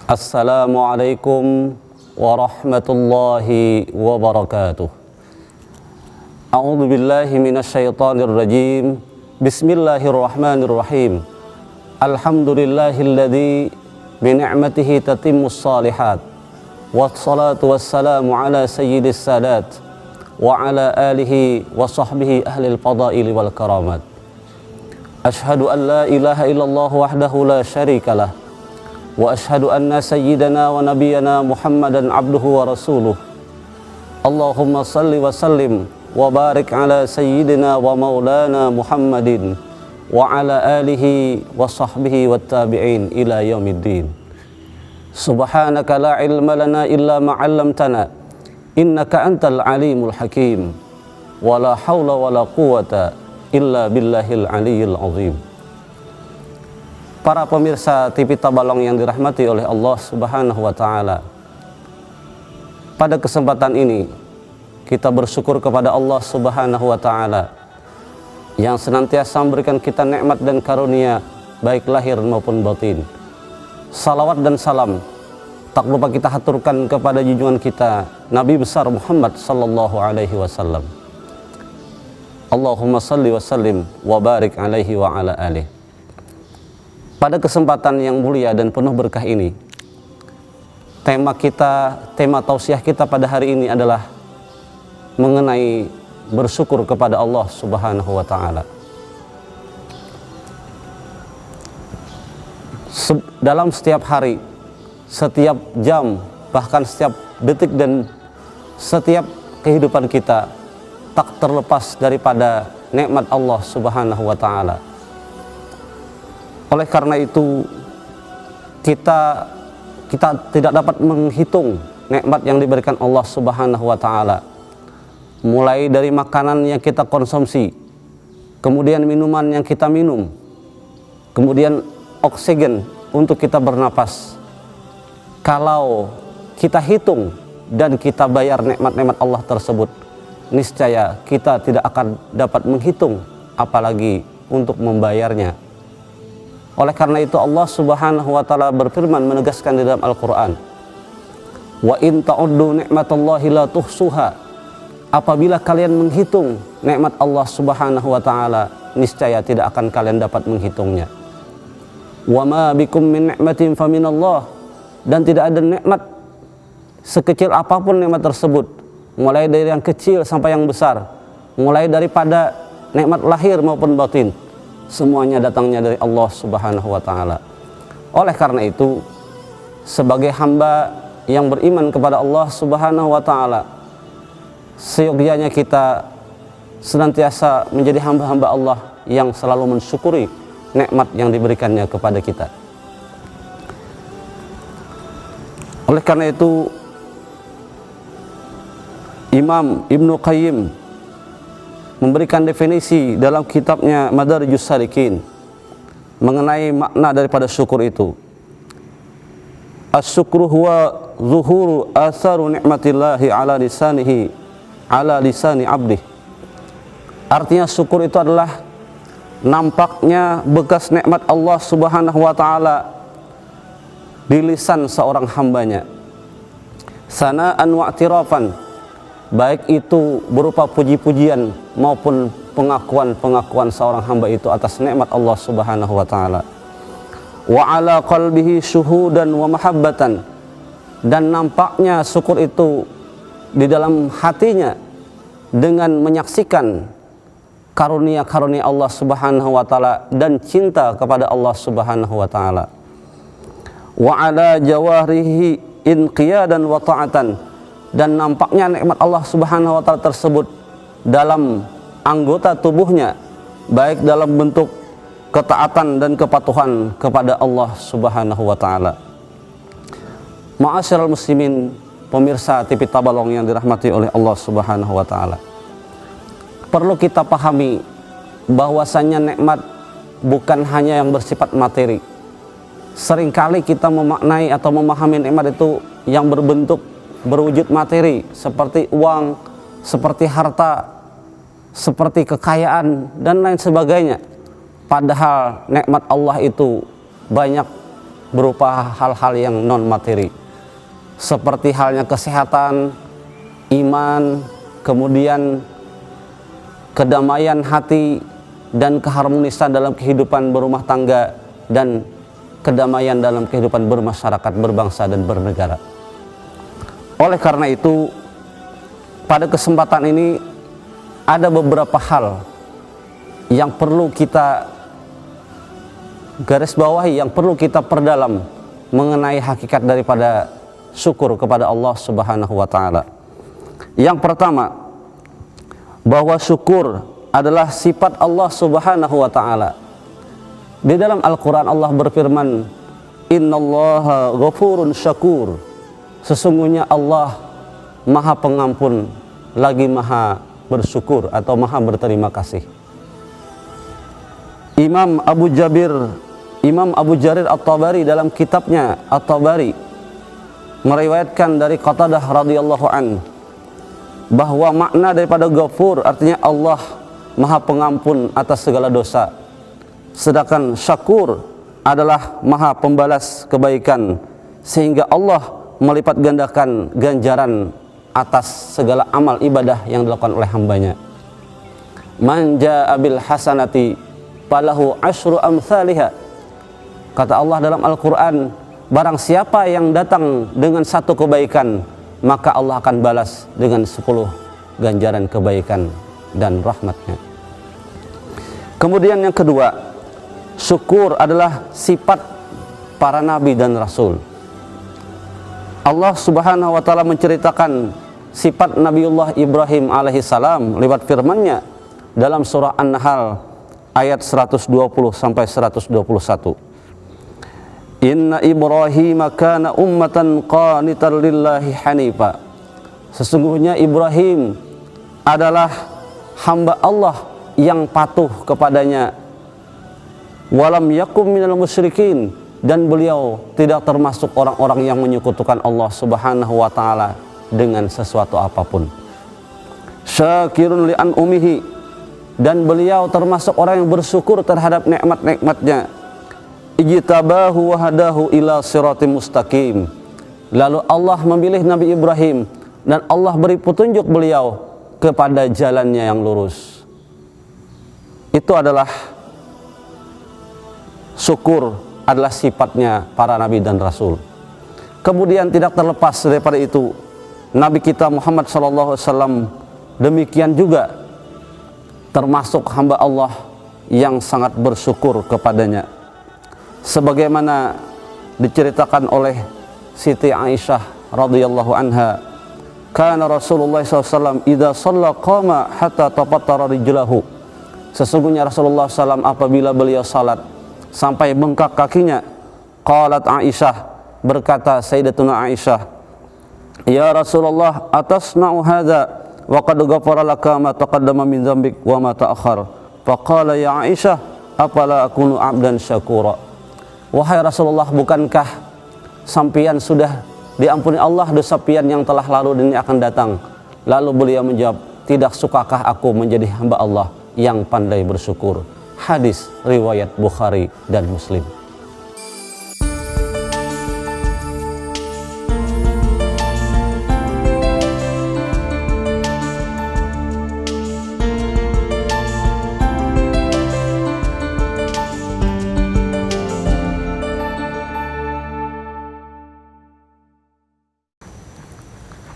Assalamualaikum warahmatullahi wabarakatuh. A'udzu billahi minasyaitonir rajim. Bismillahirrahmanirrahim. Alhamdulillahilladzi bi ni'matihi tatimmus shalihat. Wassalatu wassalamu ala sayyidis sadat wa ala alihi wa sahbihi ahlil fadaili wal karamat. Ashhadu an la ilaha illallah wahdahu la syarikalah. Wa ashhadu anna sayyidana wa nabiyyana Muhammadan abduhu wa rasuluh. Allahumma salli wa sallim wa barik ala sayyidina wa maulana Muhammadin wa ala alihi wa sahbihi wat tabi'in ila yaumiddin. Subhanaka la ilma lana illa ma 'allamtana innaka antal alimul hakim. Wa la haula wa la quwata illa billahil aliyyil azim. Para pemirsa TV Tabalong yang dirahmati oleh Allah Subhanahu wa taala. Pada kesempatan ini kita bersyukur kepada Allah Subhanahu wa taala yang senantiasa memberikan kita nikmat dan karunia baik lahir maupun batin. Salawat dan salam tak lupa kita haturkan kepada junjungan kita Nabi besar Muhammad sallallahu alaihi wasallam. Allahumma salli wa sallim wa barik alaihi wa ala alihi. Pada kesempatan yang mulia dan penuh berkah ini, tema tausiah kita pada hari ini adalah mengenai bersyukur kepada Allah Subhanahu wa taala. Dalam setiap hari, setiap jam, bahkan setiap detik dan setiap kehidupan kita tak terlepas daripada nikmat Allah Subhanahu wa taala. Oleh karena itu kita tidak dapat menghitung nikmat yang diberikan Allah Subhanahu wa taala. Mulai dari makanan yang kita konsumsi, kemudian minuman yang kita minum, kemudian oksigen untuk kita bernapas. Kalau kita hitung dan kita bayar nikmat-nikmat Allah tersebut, niscaya kita tidak akan dapat menghitung apalagi untuk membayarnya. Oleh karena itu Allah Subhanahu wa taala berfirman menegaskan di dalam Al-Qur'an, "Wa in ta'uddu ni'matallahi la tuhsuha." Apabila kalian menghitung nikmat Allah Subhanahu wa taala, niscaya tidak akan kalian dapat menghitungnya. "Wa ma bikum min ni'matin faminallah." Dan tidak ada nikmat sekecil apapun nikmat tersebut, mulai dari yang kecil sampai yang besar, mulai daripada nikmat lahir maupun batin, semuanya datangnya dari Allah Subhanahu wa taala. Oleh karena itu, sebagai hamba yang beriman kepada Allah Subhanahu wa taala, seyogyanya kita senantiasa menjadi hamba-hamba Allah yang selalu mensyukuri nikmat yang diberikannya kepada kita. Oleh karena itu, Imam Ibnu Qayyim memberikan definisi dalam kitabnya Madarijus Salikin mengenai makna daripada syukur itu. As-syukru huwa zuhuru atharu ni'matillahi ala lisani abdih. Artinya syukur itu adalah nampaknya bekas nikmat Allah Subhanahu wa taala di lisan seorang hambanya. Sana'an wa i'tirafan, baik itu berupa puji-pujian maupun pengakuan-pengakuan seorang hamba itu atas nikmat Allah Subhanahu wa taala. Wa ala qalbihi syuhudan wa mahabbatan, dan nampaknya syukur itu di dalam hatinya dengan menyaksikan karunia-karunia Allah Subhanahu wa taala dan cinta kepada Allah Subhanahu wa taala. Wa ala jawarihi inqiyadan wa ta'atan, dan nampaknya nikmat Allah Subhanahu wa taala tersebut dalam anggota tubuhnya, baik dalam bentuk ketaatan dan kepatuhan kepada Allah Subhanahu wa taala. Ma'asyiral muslimin, pemirsa TV Tabalong yang dirahmati oleh Allah Subhanahu wa taala. Perlu kita pahami bahwasannya nikmat bukan hanya yang bersifat materi. Seringkali kita memaknai atau memahami nikmat itu yang berwujud materi, seperti uang, seperti harta, seperti kekayaan dan lain sebagainya. Padahal nikmat Allah itu banyak berupa hal-hal yang non materi, seperti halnya kesehatan, iman, kemudian kedamaian hati dan keharmonisan dalam kehidupan berumah tangga, dan kedamaian dalam kehidupan bermasyarakat, berbangsa dan bernegara. Oleh karena itu, pada kesempatan ini ada beberapa hal yang perlu kita garis bawahi, yang perlu kita perdalam mengenai hakikat daripada syukur kepada Allah Subhanahu wa taala. Yang pertama, bahwa syukur adalah sifat Allah Subhanahu wa taala. Di dalam Al-Qur'an Allah berfirman, "Innallaha ghafurun syakur." Sesungguhnya Allah Maha Pengampun lagi Maha bersyukur atau Maha berterima kasih. Imam Abu Jarir At-Tabari dalam kitabnya At-Tabari meriwayatkan dari Qatadah radhiyallahu an bahwa makna daripada Ghafur artinya Allah Maha Pengampun atas segala dosa, sedangkan Syakur adalah Maha Pembalas kebaikan, sehingga Allah melipat gandakan ganjaran atas segala amal ibadah yang dilakukan oleh hambanya. Man jaa bil hasanati falahu asyru amsalihha. Kata Allah dalam Al-Qur'an, barang siapa yang datang dengan satu kebaikan, maka Allah akan balas dengan 10 ganjaran kebaikan dan rahmatnya. Kemudian yang kedua, syukur adalah sifat para nabi dan rasul. Allah Subhanahu wa taala menceritakan sifat Nabiullah Ibrahim alaihissalam lewat firman-Nya dalam surah An-Nahl ayat 120 sampai 121. Inna Ibrahim kana ummatan qanitan lillahi hanifa. Sesungguhnya Ibrahim adalah hamba Allah yang patuh kepadanya. Walam yakum minal musyrikin, dan beliau tidak termasuk orang-orang yang menyekutukan Allah Subhanahu wa taala dengan sesuatu apapun. Syakirun li an'umihi, dan beliau termasuk orang yang bersyukur terhadap nikmat-nikmatnya. Ijtabahu wa hadahu ila siratim mustaqim. Lalu Allah memilih Nabi Ibrahim dan Allah beri petunjuk beliau kepada jalannya yang lurus. Itu adalah syukur, adalah sifatnya para nabi dan rasul. Kemudian tidak terlepas daripada itu, Nabi kita Muhammad SAW demikian juga termasuk hamba Allah yang sangat bersyukur kepadanya. Sebagaimana diceritakan oleh Siti Aisyah radhiyallahu anha, kana Rasulullah SAW idza shalla qama hatta tafattara rijlahu. Sesungguhnya Rasulullah SAW apabila beliau salat sampai bengkak kakinya, qalat Aisyah, berkata Sayyidatuna Aisyah, ya Rasulullah atasna'u hadza wa qad ghafara laka ma taqaddama min dzambik wa ma ta'akhkhar. Faqala ya Aisyah afala akunu 'abdan syakura. Wahai Rasulullah, bukankah sampian sudah diampuni Allah dosa pian yang telah lalu dan yang akan datang? Lalu beliau menjawab, tidak sukakah aku menjadi hamba Allah yang pandai bersyukur? Hadis riwayat Bukhari dan Muslim.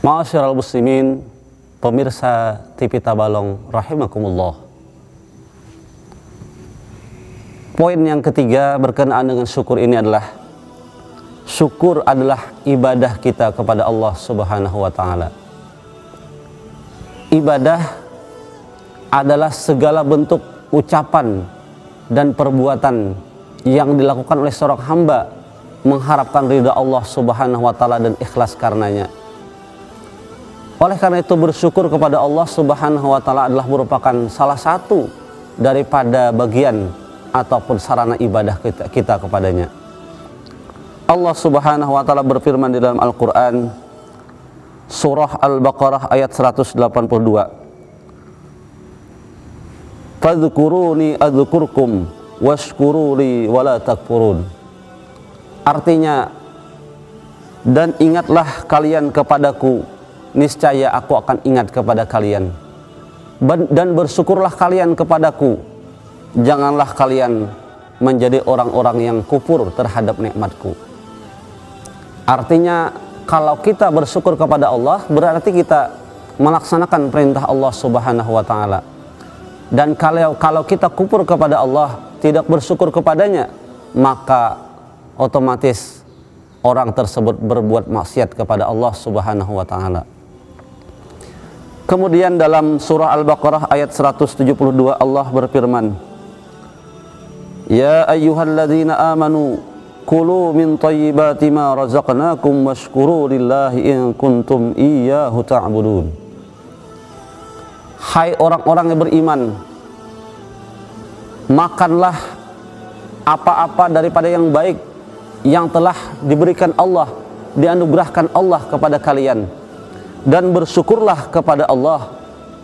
Ma'asyiral muslimin, pemirsa TV Tabalong rahimakumullah. Poin yang ketiga berkenaan dengan syukur ini adalah syukur adalah ibadah kita kepada Allah Subhanahu wa taala. Ibadah adalah segala bentuk ucapan dan perbuatan yang dilakukan oleh seorang hamba mengharapkan ridha Allah Subhanahu wa taala dan ikhlas karenanya. Oleh karena itu, bersyukur kepada Allah Subhanahu wa taala adalah merupakan salah satu daripada bagian ataupun sarana ibadah kita kepadanya. Allah Subhanahu wa taala berfirman di dalam Al-Qur'an surah Al-Baqarah ayat 182. Fadhkuruni adzkurkum washkuruli wala takfurun. Artinya, dan ingatlah kalian kepadaku, niscaya aku akan ingat kepada kalian. Dan bersyukurlah kalian kepadaku, janganlah kalian menjadi orang-orang yang kufur terhadap nikmatku. Artinya, kalau kita bersyukur kepada Allah, berarti kita melaksanakan perintah Allah Subhanahu wa Ta'ala. Dan kalau kita kufur kepada Allah, tidak bersyukur kepadanya, maka otomatis orang tersebut berbuat maksiat kepada Allah Subhanahu wa Ta'ala. Kemudian dalam surah Al-Baqarah ayat 172 Allah berfirman, Ya ayyuhalladzina amanu kulu min thayyibati ma razaqnakum washkuru lillahi in kuntum iyyahu ta'budun. Hai orang-orang yang beriman, makanlah apa-apa daripada yang baik yang telah diberikan Allah, dianugerahkan Allah kepada kalian, dan bersyukurlah kepada Allah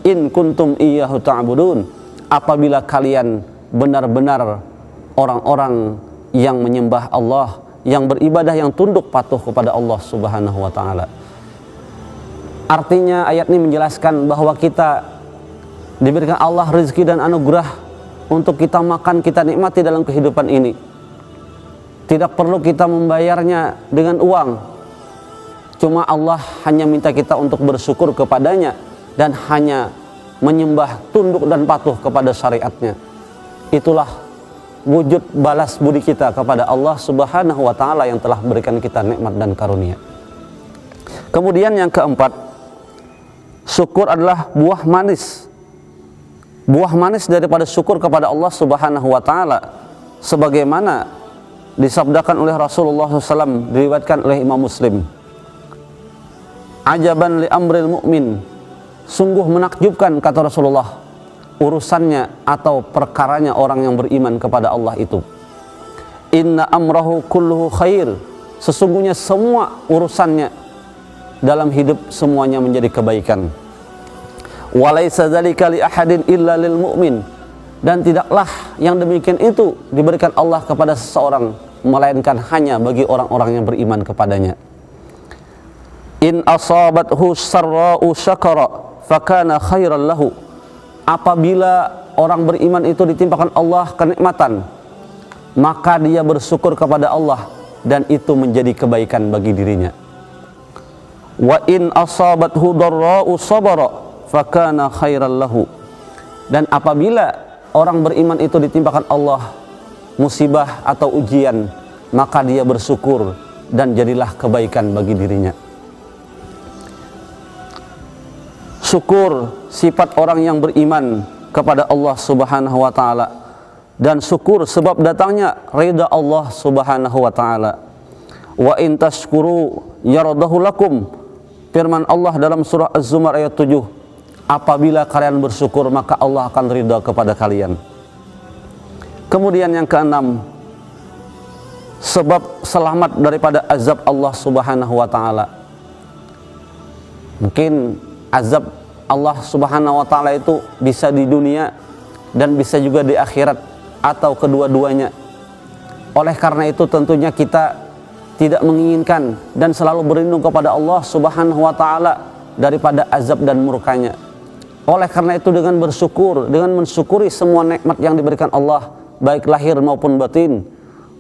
in kuntum iyyahu ta'budun, apabila kalian benar-benar orang-orang yang menyembah Allah, yang beribadah, yang tunduk patuh kepada Allah Subhanahu wa Ta'ala. Artinya ayat ini menjelaskan bahwa kita diberikan Allah rezeki dan anugerah untuk kita makan, kita nikmati dalam kehidupan ini. Tidak perlu kita membayarnya dengan uang. Cuma Allah hanya minta kita untuk bersyukur kepadanya dan hanya menyembah, tunduk dan patuh kepada syariatnya. Itulah wujud balas budi kita kepada Allah Subhanahu wa Ta'ala yang telah berikan kita nikmat dan karunia. Kemudian yang keempat, syukur adalah buah manis. Buah manis daripada syukur kepada Allah Subhanahu wa Ta'ala, sebagaimana disabdakan oleh Rasulullah SAW, diriwayatkan oleh Imam Muslim. Ajaban li amril mu'min, sungguh menakjubkan, kata Rasulullah, urusannya atau perkaranya orang yang beriman kepada Allah itu. Inna amrahu kulluhu khair, sesungguhnya semua urusannya dalam hidup semuanya menjadi kebaikan. Walaysa dzalika li ahadin illa lil mu'min, dan tidaklah yang demikian itu diberikan Allah kepada seseorang melainkan hanya bagi orang-orang yang beriman kepadanya. In asabathu sarra'u syakara fakana khairan lahu, apabila orang beriman itu ditimpakan Allah kenikmatan, maka dia bersyukur kepada Allah dan itu menjadi kebaikan bagi dirinya. Wa in asabathu darra'u sabara fakana khairan lahu, dan apabila orang beriman itu ditimpakan Allah musibah atau ujian, maka dia bersyukur dan jadilah kebaikan bagi dirinya. Syukur sifat orang yang beriman kepada Allah Subhanahu wa Ta'ala, dan syukur sebab datangnya ridha Allah Subhanahu wa Ta'ala. Wa in tashkuru yaradahu lakum, firman Allah dalam surah Az-Zumar ayat 7, apabila kalian bersyukur maka Allah akan ridha kepada kalian. Kemudian yang keenam, sebab selamat daripada azab Allah Subhanahu wa Ta'ala. Mungkin azab Allah Subhanahu wa Ta'ala itu bisa di dunia dan bisa juga di akhirat atau kedua-duanya. Oleh karena itu tentunya kita tidak menginginkan dan selalu berlindung kepada Allah Subhanahu wa Ta'ala daripada azab dan murkanya. Oleh karena itu dengan bersyukur, dengan mensyukuri semua nikmat yang diberikan Allah, baik lahir maupun batin,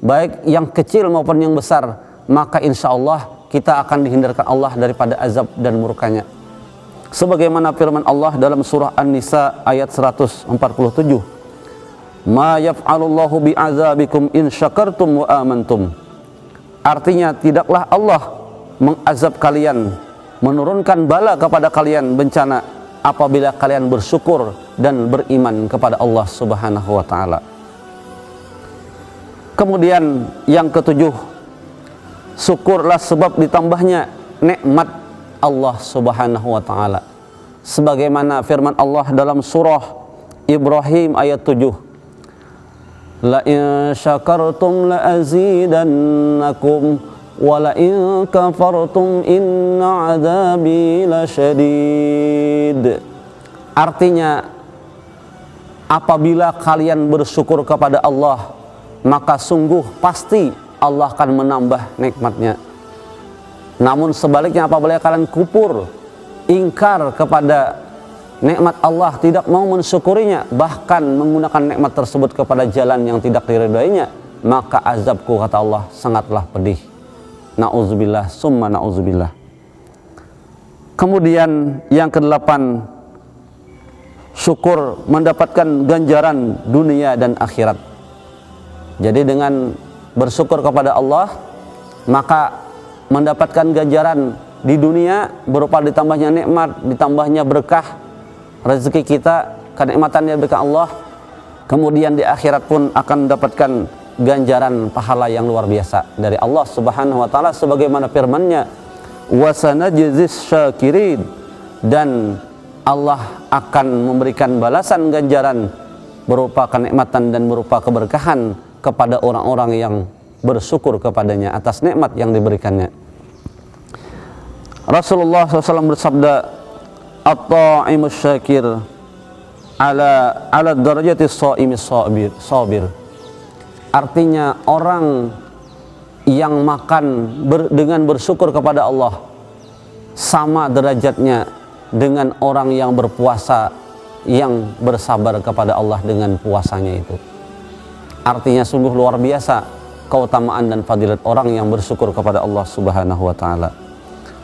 baik yang kecil maupun yang besar, maka insya Allah kita akan dihindarkan Allah daripada azab dan murkanya. Sebagaimana firman Allah dalam surah An-Nisa ayat 147, Ma yaf'alullahu bi'azabikum in syakartum wa amantum. Artinya tidaklah Allah mengazab kalian, menurunkan bala kepada kalian bencana, apabila kalian bersyukur dan beriman kepada Allah Subhanahu wa Ta'ala. Kemudian yang ketujuh, syukurlah sebab ditambahnya nikmat Allah Subhanahu wa Ta'ala, sebagaimana firman Allah dalam surah Ibrahim ayat 7, La in syakartum la azidannakum wa la in kafartum inna adzabi lasyadid. Artinya, apabila kalian bersyukur kepada Allah, maka sungguh pasti Allah akan menambah nikmatnya. Namun sebaliknya apabila kalian kufur, ingkar kepada nikmat Allah, tidak mau mensyukurinya, bahkan menggunakan nikmat tersebut kepada jalan yang tidak diridhoinya, maka azabku, kata Allah, sangatlah pedih. Na'udzubillah summa na'udzubillah. Kemudian yang kedelapan, syukur mendapatkan ganjaran dunia dan akhirat. Jadi dengan bersyukur kepada Allah, maka mendapatkan ganjaran di dunia berupa ditambahnya nikmat, ditambahnya berkah rezeki kita, kenikmatan yang diberikan Allah. Kemudian di akhirat pun akan mendapatkan ganjaran pahala yang luar biasa dari Allah Subhanahu wa taala, sebagaimana firman-Nya, wa sanajzis syakirin, dan Allah akan memberikan balasan ganjaran berupa kenikmatan dan berupa keberkahan kepada orang-orang yang bersyukur kepadanya atas nikmat yang diberikannya. Rasulullah SAW bersabda, at-ta'imus syakir ala darajati sha'imis sabir. Artinya orang yang makan dengan bersyukur kepada Allah sama derajatnya dengan orang yang berpuasa yang bersabar kepada Allah dengan puasanya itu. Artinya sungguh luar biasa keutamaan dan fadilat orang yang bersyukur kepada Allah Subhanahu wa taala.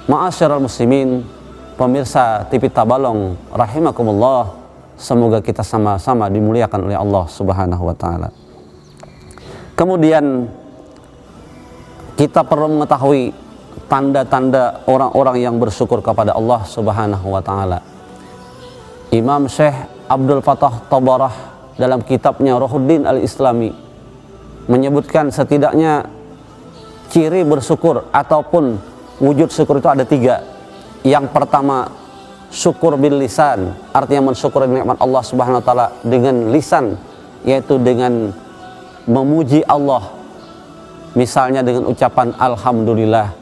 Ma'asyiral muslimin, pemirsa TV Tabalong rahimakumullah, semoga kita sama-sama dimuliakan oleh Allah Subhanahu wa taala. Kemudian kita perlu mengetahui tanda-tanda orang-orang yang bersyukur kepada Allah Subhanahu wa taala. Imam Syekh Abdul Fattah Tabarah dalam kitabnya Ruhuddin Al-Islami menyebutkan setidaknya ciri bersyukur ataupun wujud syukur itu ada 3. Yang pertama, syukur bil lisan, artinya mensyukuri nikmat Allah Subhanahu wa taala dengan lisan, yaitu dengan memuji Allah, misalnya dengan ucapan alhamdulillah,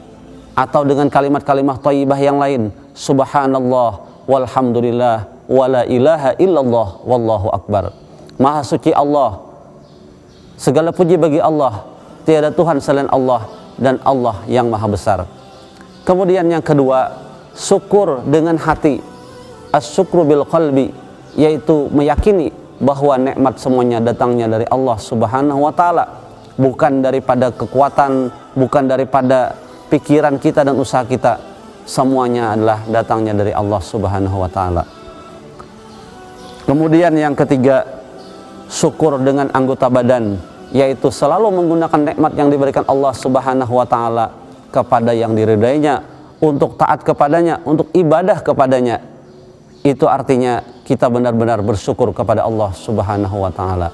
atau dengan kalimat-kalimat thayyibah yang lain, subhanallah walhamdulillah wala ilaha illallah wallahu akbar. Maha suci Allah, segala puji bagi Allah, tiada Tuhan selain Allah, dan Allah yang maha besar. Kemudian yang kedua, syukur dengan hati, asyukru bil qalbi, yaitu meyakini bahwa nikmat semuanya datangnya dari Allah Subhanahu wa taala, bukan daripada kekuatan, bukan daripada pikiran kita dan usaha kita, semuanya adalah datangnya dari Allah Subhanahu wa taala. Kemudian yang ketiga, syukur dengan anggota badan, yaitu selalu menggunakan nikmat yang diberikan Allah Subhanahu wa taala kepada yang diridainya, untuk taat kepadanya, untuk ibadah kepadanya. Itu artinya kita benar-benar bersyukur kepada Allah Subhanahu wa taala.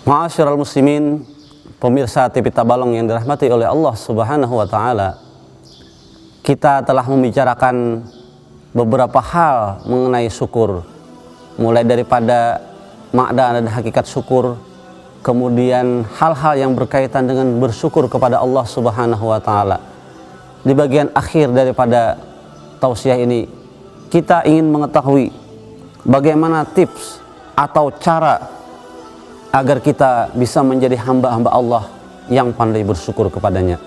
Ma'asyiral muslimin, pemirsa TV Tabalong yang dirahmati oleh Allah Subhanahu wa taala, kita telah membicarakan beberapa hal mengenai syukur, mulai daripada makna dan hakikat syukur, kemudian hal-hal yang berkaitan dengan bersyukur kepada Allah Subhanahu wa taala. Di bagian akhir daripada tausiah ini, kita ingin mengetahui bagaimana tips atau cara agar kita bisa menjadi hamba-hamba Allah yang pandai bersyukur kepadanya.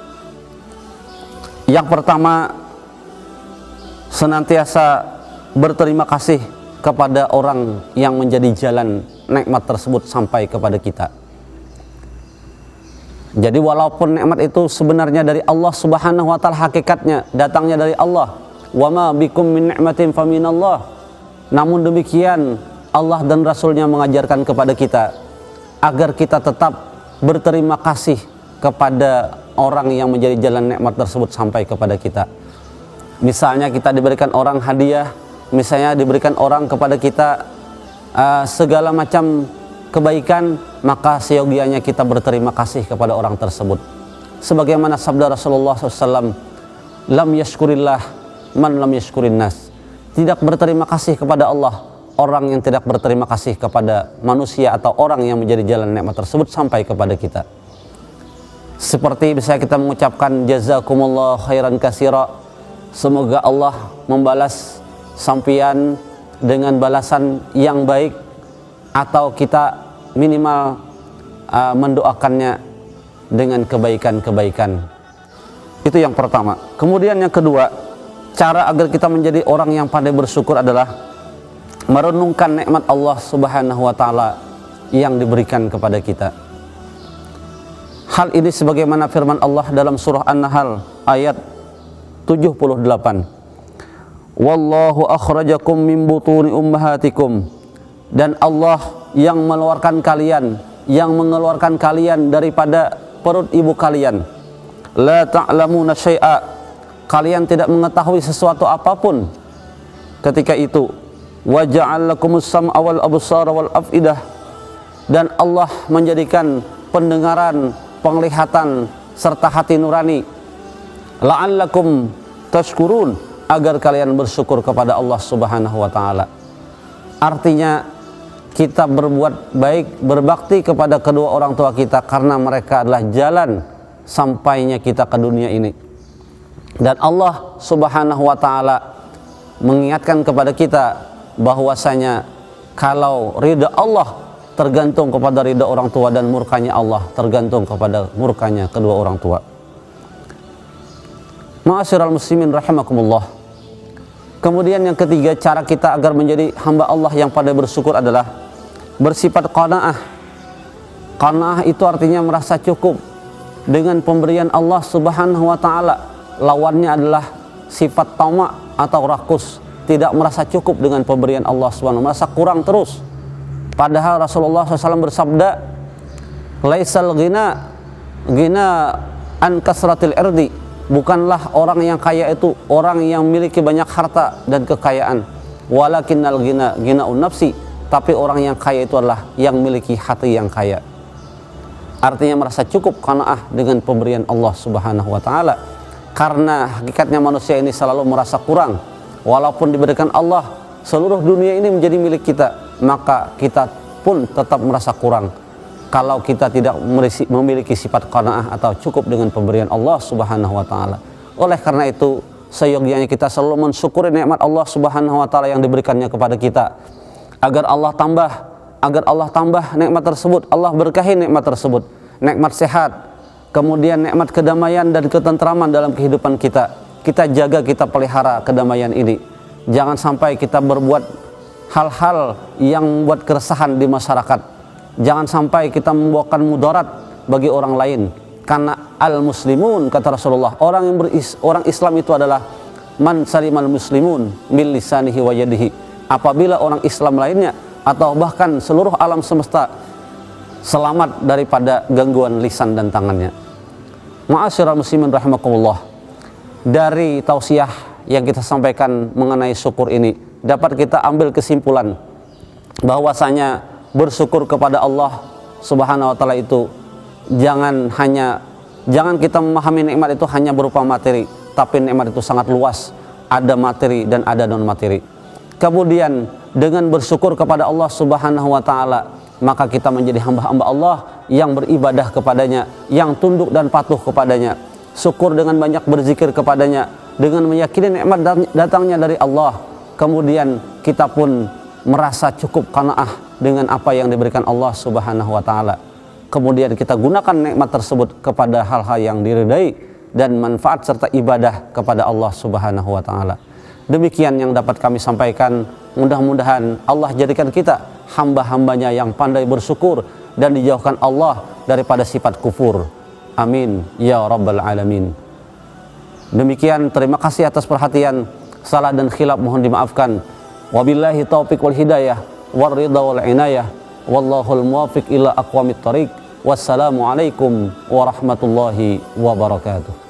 Yang pertama, senantiasa berterima kasih kepada orang yang menjadi jalan nikmat tersebut sampai kepada kita. Jadi walaupun nikmat itu sebenarnya dari Allah Subhanahu wa taala, hakikatnya datangnya dari Allah, wa ma bikum min ni'matin faminallah, namun demikian Allah dan Rasulnya mengajarkan kepada kita agar kita tetap berterima kasih kepada orang yang menjadi jalan nikmat tersebut sampai kepada kita. Misalnya kita diberikan orang hadiah, misalnya diberikan orang kepada kita segala macam kebaikan, maka seyogianya kita berterima kasih kepada orang tersebut. Sebagaimana sabda Rasulullah SAW, lam yashkurillah man lam yashkurin nas. Tidak berterima kasih kepada Allah orang yang tidak berterima kasih kepada manusia atau orang yang menjadi jalan nikmat tersebut sampai kepada kita. Seperti bisa kita mengucapkan jazakumullah khairan katsira, semoga Allah membalas sampian dengan balasan yang baik, atau kita minimal mendoakannya dengan kebaikan-kebaikan. Itu yang pertama. Kemudian yang kedua, cara agar kita menjadi orang yang pandai bersyukur adalah merenungkan nikmat Allah Subhanahu wa taala yang diberikan kepada kita. Hal ini sebagaimana firman Allah dalam surah An-Nahl ayat 78. Wallahu akhrajakum min butuni ummahatikum, dan Allah yang mengeluarkan kalian daripada perut ibu kalian. La ta'lamuna syai'a, kalian tidak mengetahui sesuatu apapun ketika itu. Wa ja'al lakumus sam'a wal absara wal af'idah, dan Allah menjadikan pendengaran, penglihatan serta hati nurani. La'allakum tashkurun, agar kalian bersyukur kepada Allah Subhanahu wa taala. Artinya kita berbuat baik, berbakti kepada kedua orang tua kita karena mereka adalah jalan sampainya kita ke dunia ini. Dan Allah Subhanahu wa taala mengingatkan kepada kita bahwasanya kalau ridha Allah tergantung kepada ridha orang tua, dan murkanya Allah tergantung kepada murkanya kedua orang tua. Ma'asyiral muslimin rahimakumullah. Kemudian yang ketiga, cara kita agar menjadi hamba Allah yang pandai bersyukur adalah bersifat qanaah. Qanaah itu artinya merasa cukup dengan pemberian Allah Subhanahu wa taala. Lawannya adalah sifat tamak atau rakus, tidak merasa cukup dengan pemberian Allah Subhanahu, merasa kurang terus. Padahal Rasulullah SAW bersabda, laisal ghina an kasratil irdi, bukanlah orang yang kaya itu orang yang memiliki banyak harta dan kekayaan, walakinnal ghinaun nafsi, tapi orang yang kaya itu adalah yang memiliki hati yang kaya. Artinya merasa cukup, qanaah dengan pemberian Allah Subhanahu wa taala. Karena hakikatnya manusia ini selalu merasa kurang. Walaupun diberikan Allah seluruh dunia ini menjadi milik kita, maka kita pun tetap merasa kurang kalau kita tidak memiliki sifat qanaah atau cukup dengan pemberian Allah Subhanahu wa taala. Oleh karena itu, seyogyanya kita selalu mensyukuri nikmat Allah Subhanahu wa taala yang diberikannya kepada kita, agar Allah tambah nikmat tersebut, Allah berkahi nikmat tersebut, nikmat sehat, kemudian nikmat kedamaian dan ketentraman dalam kehidupan kita. Kita jaga, kita pelihara kedamaian ini. Jangan sampai kita berbuat hal-hal yang membuat keresahan di masyarakat. Jangan sampai kita membawakan mudarat bagi orang lain. Karena al-muslimun, kata Rasulullah, orang Islam itu adalah man salimal muslimun min lisanihi wa yadihi. Apabila orang Islam lainnya atau bahkan seluruh alam semesta selamat daripada gangguan lisan dan tangannya. Ma'asyiral muslimin rahimakumullah. Dari tausiah yang kita sampaikan mengenai syukur ini, dapat kita ambil kesimpulan bahwasanya bersyukur kepada Allah Subhanahu wa taala itu jangan kita memahami nikmat itu hanya berupa materi, tapi nikmat itu sangat luas, ada materi dan ada non materi. Kemudian dengan bersyukur kepada Allah Subhanahu wa taala, maka kita menjadi hamba-hamba Allah yang beribadah kepadanya, yang tunduk dan patuh kepadanya. Syukur dengan banyak berzikir kepadanya, dengan meyakini nikmat datangnya dari Allah. Kemudian kita pun merasa cukup qanaah dengan apa yang diberikan Allah Subhanahu wa taala. Kemudian kita gunakan nikmat tersebut kepada hal-hal yang diridai dan manfaat serta ibadah kepada Allah Subhanahu wa taala. Demikian yang dapat kami sampaikan. Mudah-mudahan Allah jadikan kita hamba-hambanya yang pandai bersyukur dan dijauhkan Allah daripada sifat kufur. Amin ya rabbal alamin. Demikian, terima kasih atas perhatian. Salah dan khilaf mohon dimaafkan. Wabillahi taufiq wal hidayah war ridha wal inayah. Wallahul muwaffiq ila aqwamit thariq. Wassalamualaikum warahmatullahi wabarakatuh.